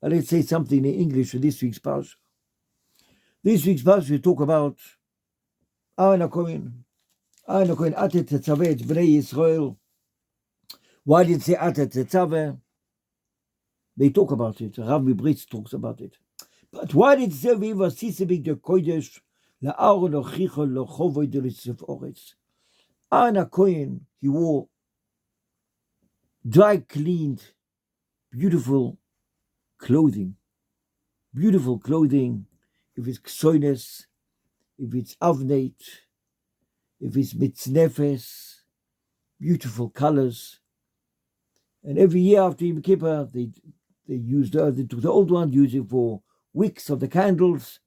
Let's say something in English for this week's parsha. This week's parsha we talk about Aaron HaKohen. Aaron HaKohen atet tetzaveh et bnei Yisrael. Why did it say atet tetzaveh? They talk about it. Rav Mibritz talks about it. But why did it say v'yiva sisebik de kodesh la'aron ochicho lochovoy de l'tzif oretz? Aaron HaKohen, he wore dry cleaned, beautiful clothing. Beautiful clothing, if it's ksoines, if it's avneit, if it's mitznefes, beautiful colors. And every year after Yom Kippur, they took the old one, used it for wicks of the candles,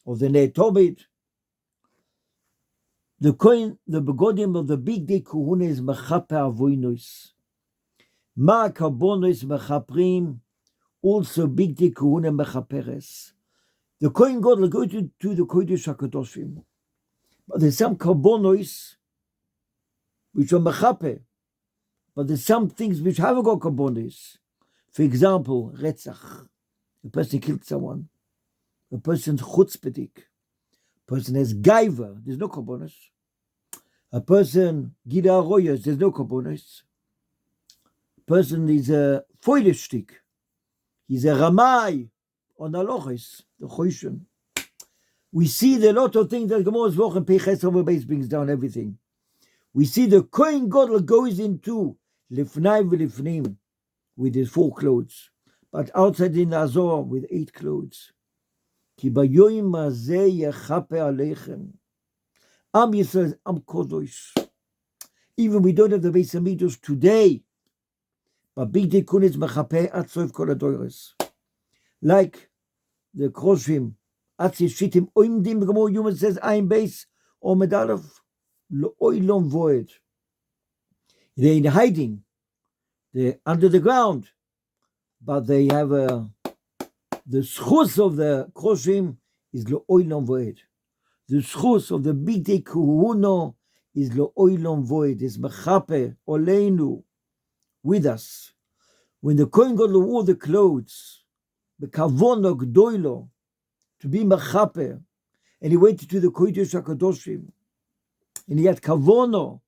of the Ner Tobit. The begodim of the Bigdai Kehuna is mechaper avoinos. Ma karbonos mechaprim, also Bigdai Kehuna mechaperes. The Kohen God will go to the Kodesh HaKadoshim. But there's some karbonos which are mechaper. But there's some things which haven't got karbonos. For example, retzach. A person killed someone. A person's chutzpahdik. A person has gaiva. There's no karbonos. A person gida aroyos. There's no karbonos. A person is a foideshtik. He's a ramai on alochis, the choishen. We see the lot of things that Gemara's Wochen Peches over base brings down everything. We see the Kohen Gadol goes into lifnai v'lifnim with his 4 clothes, but outside in Azor with 8 clothes. Ki bayoyim hazeh yechaper aleichem. Am Yisrael, Am Kodosh. Even we don't have the Beis Hamikdash today, but Bigdai Kehuna is mechaper ad sof kol hadoros. Like the Kroshim, Atzi Shittim Oimdim, Gemara Yuma says, Ein Beis, or Medalev, Lo'oilom Voed. They're in hiding. They're under the ground. But they have the schus of the Kroshim is Lo'oilom Voed. The schus of the Bigdai Kehuna is Lo'oilom Voed, is Mechape, Oleinu, with us. When the Kohen Gadol wore the clothes, the kavono gdoilo, to be mechaper, and he went to the Kodesh HaKadoshim, and he had kavono,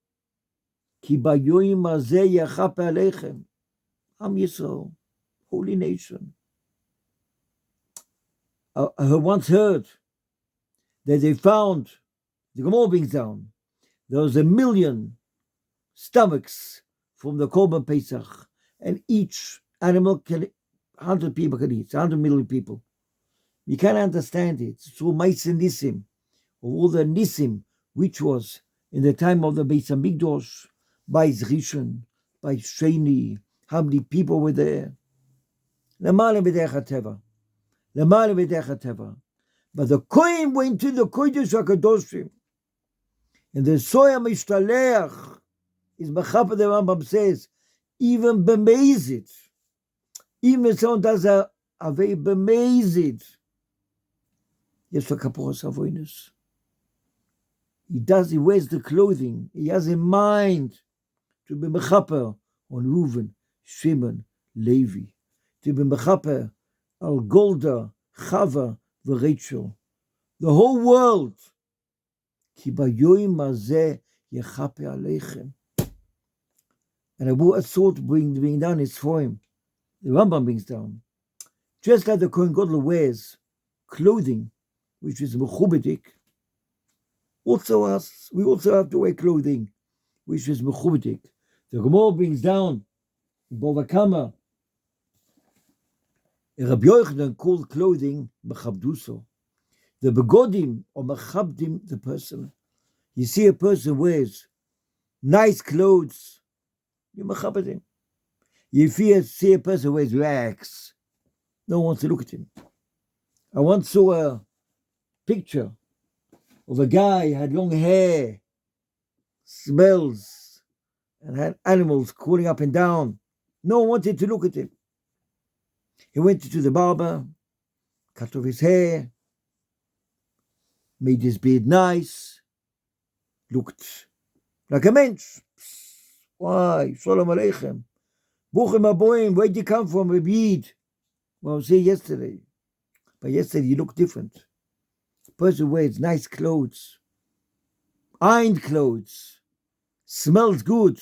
ki bayoyim hazeh yechaper aleichem, Am Yisrael, holy nation. I once heard that they found, the Gemara brings down, there was 1 million stomachs from the Korban Pesach, and each animal 100 people can eat, 100 million people. We can't understand it. So Ma'aseh Nisim, of all the Nisim, which was in the time of the Beis Hamikdash, by Rishon, by Sheni, how many people were there? Lemala b'derech hateva. Lemala b'derech hateva. But the Kohen went to the Kodesh HaKadoshim, and the Soya Mishtaleach is Mechaper, the Rambam says, even b'meizit. Even if someone does a very b'meizit, yes, for kaporos avoinus. He wears the clothing. He has a mind to be mechaper on Reuven, Shimon, Levi, to be mechaper al Golda, Chava, v'Rachel. The whole world. Ki bayoyim hazeh yechaper aleichem. And a thought bring down his form. The Rambam brings down. Just like the Kohen Gadol wears clothing, which is mechubedik, also us, we also have to wear clothing, which is mechubedik. The Gemara brings down, Bava Kama, Rabbi Yochanan called clothing mechabduso. The begodim or mechabdim the person. You see a person wears nice clothes, you mechabed him. If you see a person wears rags, no one wants to look at him. I once saw a picture of a guy who had long hair, smells, and had animals crawling up and down. No one wanted to look at him. He went to the barber, cut off his hair, made his beard nice, looked like a mensch. Why? Shalom Aleichem. Buchim Aboim, where did you come from? A beard. Well, I was here yesterday. But yesterday you look different. The person wears nice clothes, ironed clothes, smells good.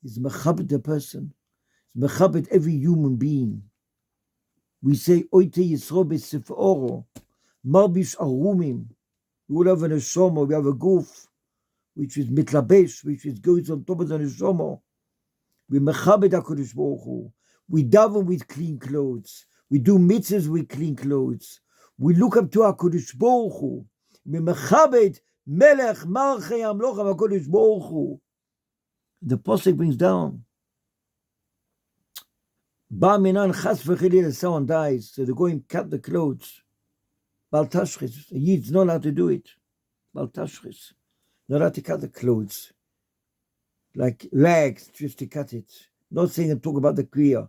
He's mechabit the person. He's mechabit every human being. We say, Oite Yisro b'sif oro, marbish arumim. We all have a neshama, we have a goof, which is mitlabesh, which is goes on top of the neshama. We mechabit HaKadosh Baruch Hu. We daven with clean clothes. We do mitzvahs with clean clothes. We look up to HaKadosh Baruch Hu. We mechabit melech malchei amloch HaKadosh Baruch Hu. The Pasuk brings down, Ba minan chas v'chilil, someone dies, so they go and cut the clothes. Bal tashchis, a Yid's not allowed to do it. Bal tashchis, not allowed to cut the clothes. Like rags, just to cut it. Not saying and talk about the kriya,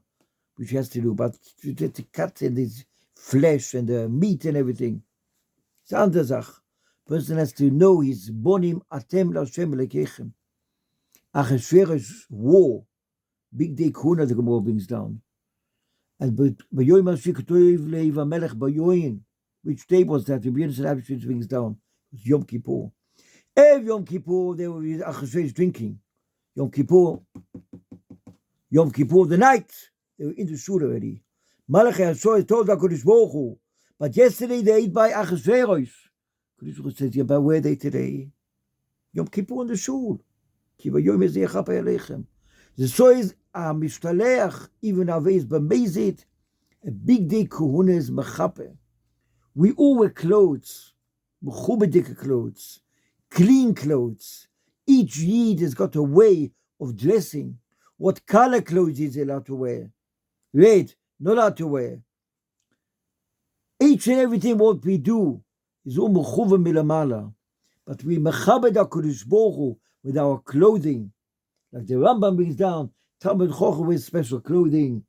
which he has to do, but just to cut in his flesh and the meat and everything. It's andere Sach. Person has to know his bonim atem l'Hashem lekechem. Achashverosh war, Bigdai Kehuna, the Gemara brings down. And Bayoim Ashiktoiv Leiva Melech Bayoim, which day was that? The Rebbeinu Shalav brings down. It was Yom Kippur. Every Yom Kippur, there was Achashverosh drinking. Yom Kippur, the night, they were in the shul already. Malachi Hashem told HaKadosh Baruch Hu, but yesterday they ate by Achashverosh. HaKadosh Baruch Hu says, yeah, but where are they today? Yom Kippur in the shul. Ki vayom ez yecha pe'alechem. The so is a mishtalech, even Avez b'mezit, a Bigdai Kehuna is mechape. We all wear clothes, mechubedike clothes, clean clothes. Each Yid has got a way of dressing. What color clothes is he allowed to wear? Red, not allowed to wear. Each and everything what we do is all mechuva milamala. But we mechabed HaKadosh Baruch Hu with our clothing. Like the Rambam brings down, Talmud Chacham wears special clothing,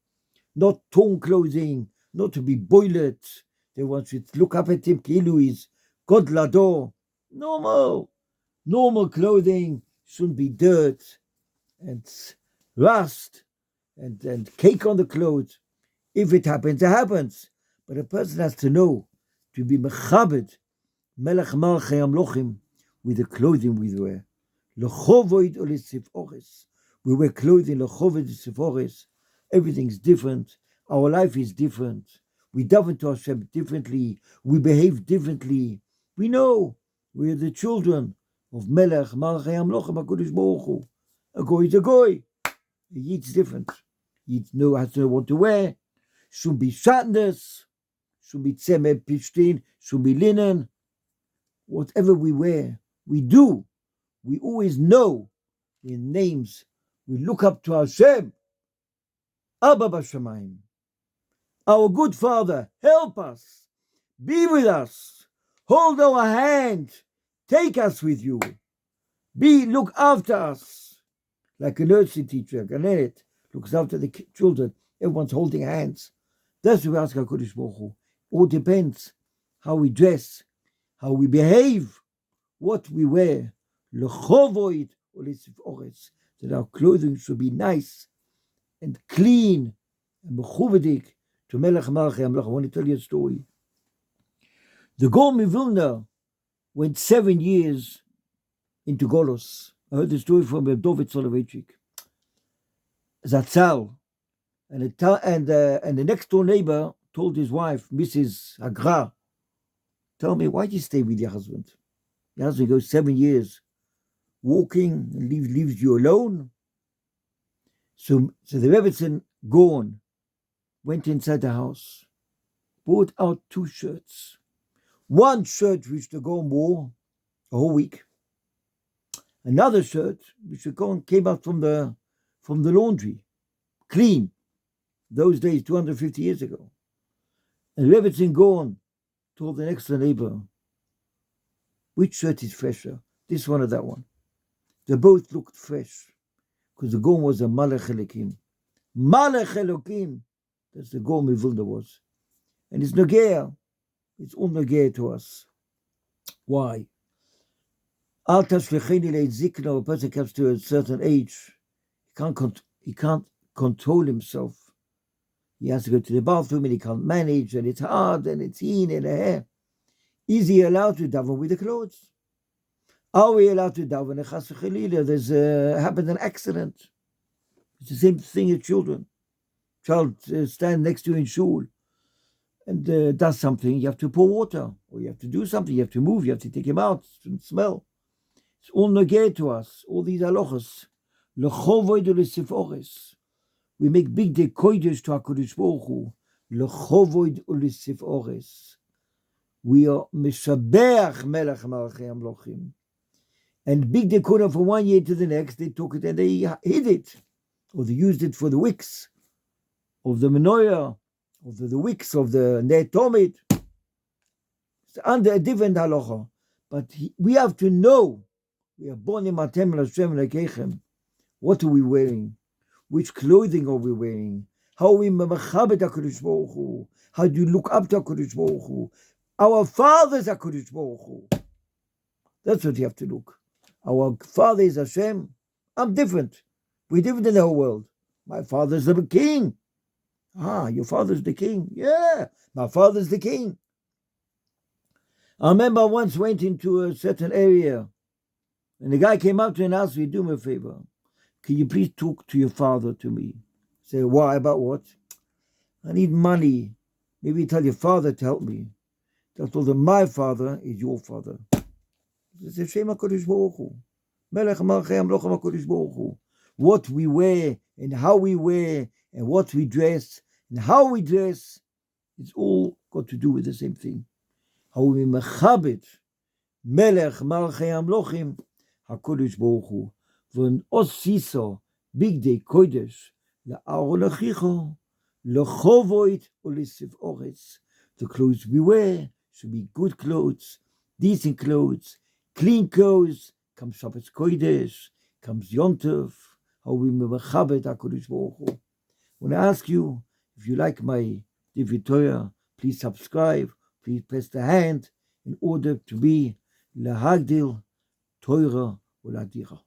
not torn clothing, not to be boiled. They want to look up at him, Kilu is God Lador. Normal clothing, shouldn't be dirt and rust and cake on the clothes. If it happens, it happens. But a person has to know to be mechabed, melech malchei amlochim, with the clothing we wear. Lechovoid or lesifores. We wear clothing, lechovoid lesifores. Everything's different. Our life is different. We daven to Hashem differently. We behave differently. We know we are the children of Melech Malchei Amlochim HaKadosh Baruch Hu. A goy is a goy. A Yid's different. Yid has to know what to wear. Should be shatnez. Should be tzemed pishtin. Should be linen. Whatever we wear, we do. We always know in names. We look up to Hashem. Abba Bashamayim. Our good Father, help us. Be with us. Hold our hand. Take us with you. Look after us. Like a nursery teacher, a Ganenet, looks after the children. Everyone's holding hands. That's what we ask HaKadosh Baruch Hu. All depends how we dress, how we behave, what we wear. Lechovoid or lesifores. That our clothing should be nice and clean and mechuvedik to Melech Malchei Amloch. I want to tell you a story. The Gaon Vilna went 7 years into Golos. I heard the story from David Soloveitchik. Zatzal. And the next door neighbor told his wife, Mrs. Agra, tell me, why do you stay with your husband? Your husband goes 7 years walking and leaves you alone. So the Rebbetzin Gaon went inside the house, brought out 2 shirts. One shirt which the Gaon wore a whole week. Another shirt which the Gaon came out from the laundry, clean. Those days, 250 years ago. And Rebbetzin Gaon told the next door neighbor, which shirt is fresher, this one or that one? They both looked fresh, because the Gaon was a Malach Elokim. Malach Elokim, that's the Gaon Vilna was. And it's Nogea, it's all Nogea to us. Why? Al Tashlicheni Le'et Zikna, a person comes to a certain age, he can't control himself. he has to go to the bathroom and he can't manage, and it's hard, and it's in and hair. Is he allowed to daven with the clothes? Are we allowed to daven a chas v'chalila? There's happened an accident. It's the same thing as children. Child stand next to you in shul and does something. You have to pour water, or you have to do something. You have to move. You have to take him out and smell. It's all negate to us. All these halachas. Lechovoid u'lesifores. We make Bigdai kodesh to HaKadosh Baruch Hu. Lechovoid u'lesifores. We are Meshabeach Melech Malachei Amlochim. And Bigdai Kehuna from 1 year to the next, they took it and they hid it. Or they used it for the wicks of the menorah, of the wicks of the netomit. It's under a different halacha. But we have to know, we are born in Matem Lashem Lekechem. What are we wearing? Which clothing are we wearing? How are we memachabet HaKadosh Baruch Hu? How do you look up to HaKadosh Baruch Hu? Our fathers are HaKadosh Baruch Hu. That's what you have to look. Our father is Hashem. I'm different. We're different in the whole world. My father's the king. Your father's the king. Yeah, my father's the king. I remember I once went into a certain area and the guy came up to me and asked me, do me a favor. Can you please talk to your father to me? I say, why? About what? I need money. Maybe tell your father to help me. I told him, my father is your father. It's a Shem HaKadosh Baruch Hu. Melech Malchei Amlochim HaKadosh Baruch Hu. What we wear and how we wear and what we dress and how we dress, it's all got to do with the same thing. How we mechabit Melech Malchei Amlochim HaKadosh Baruch Hu. Von Osiso Bigdai Kodesh La'aro Lechicho Lechovoit U'lesifores. The clothes we wear should be good clothes, decent clothes, clean clothes. Comes Shabbos Kodesh, comes Yom Tov. How we mechabet HaKadosh Baruch Hu. I want to ask you, if you like my Divrei Torah, please subscribe, please press the hand in order to be Lahagdil Torah Uladira.